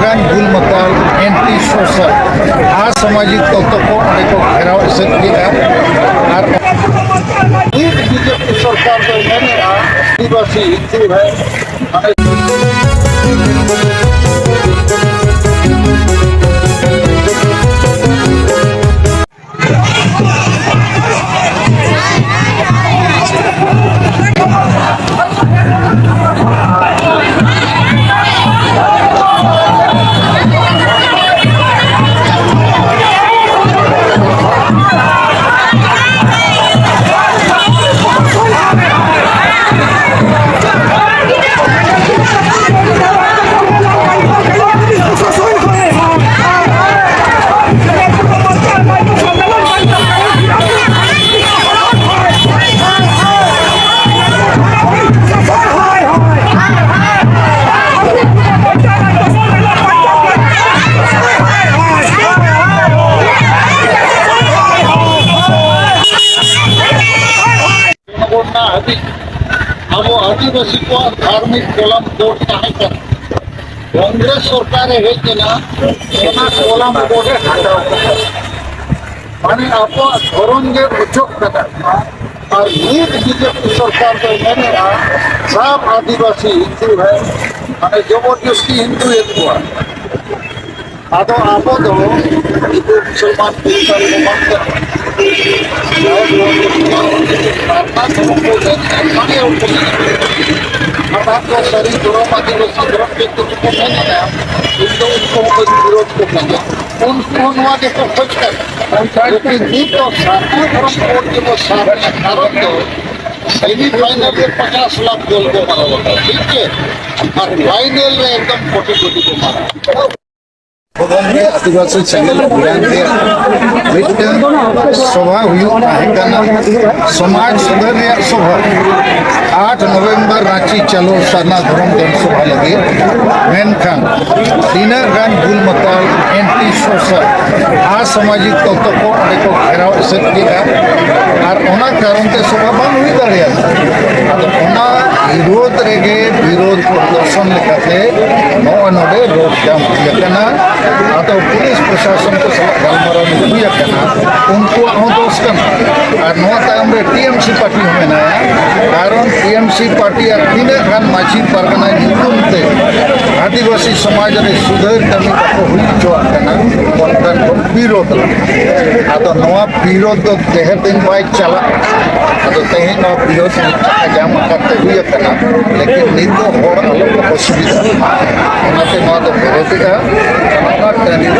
गान गुल मतल एंटी सोशल असामाजिक तत्व को घेराव एसेद और बीजेपी सरकार आदिवासी हिंदू है अब आदिवासी को धार्मिक कोलम कोड कांग्रेस सरकार कोलम कोड माने अब धोरण के उचक और बीजेपी सरकार सब आदिवासी हिंदू है माने जबरदस्ती हिंदू अब हिंदू मुसलमान शरीर धर्म आदिवासी धर्म के उनको विरोध को उनको खोज कर लेकिन सातवें धर्म कोड के वो कारण सेमीफाइनल में 50 लाख गोल को मारा होता है ठीक है और फाइनल में एकदम कोटी कोटी को मारा आदिवासी चैनल सभा समाज सुधार सभा 8 नवंबर रांची चलो सारना धर्म जनसभा लगे मेनखान तीना गान गुल मतल एंटी सोशल असामाजिक तत्व को घेराव एसेद और कारण ते सभा बंद हुई दाड़े विरोध रेगे विरोध प्रदर्शन लेकाते नोडे रोड जाम हुईना तो पुलिस प्रशासन को गलमारा हुईना उनको दोष और टीएमसी पार्टी मेनाया कारण टीएमसी पार्टी और तीना गान माझी पारगना निकुमते आदिवासी समाज रे सुधार कमी को हुईचोना विरोध आदो नवा विरोध तो देहर दिन बाय चला आदो तेहे नवा विरोध जाम करते हुईना लेकिन नितो होड़ अलग असुविधा विरोधी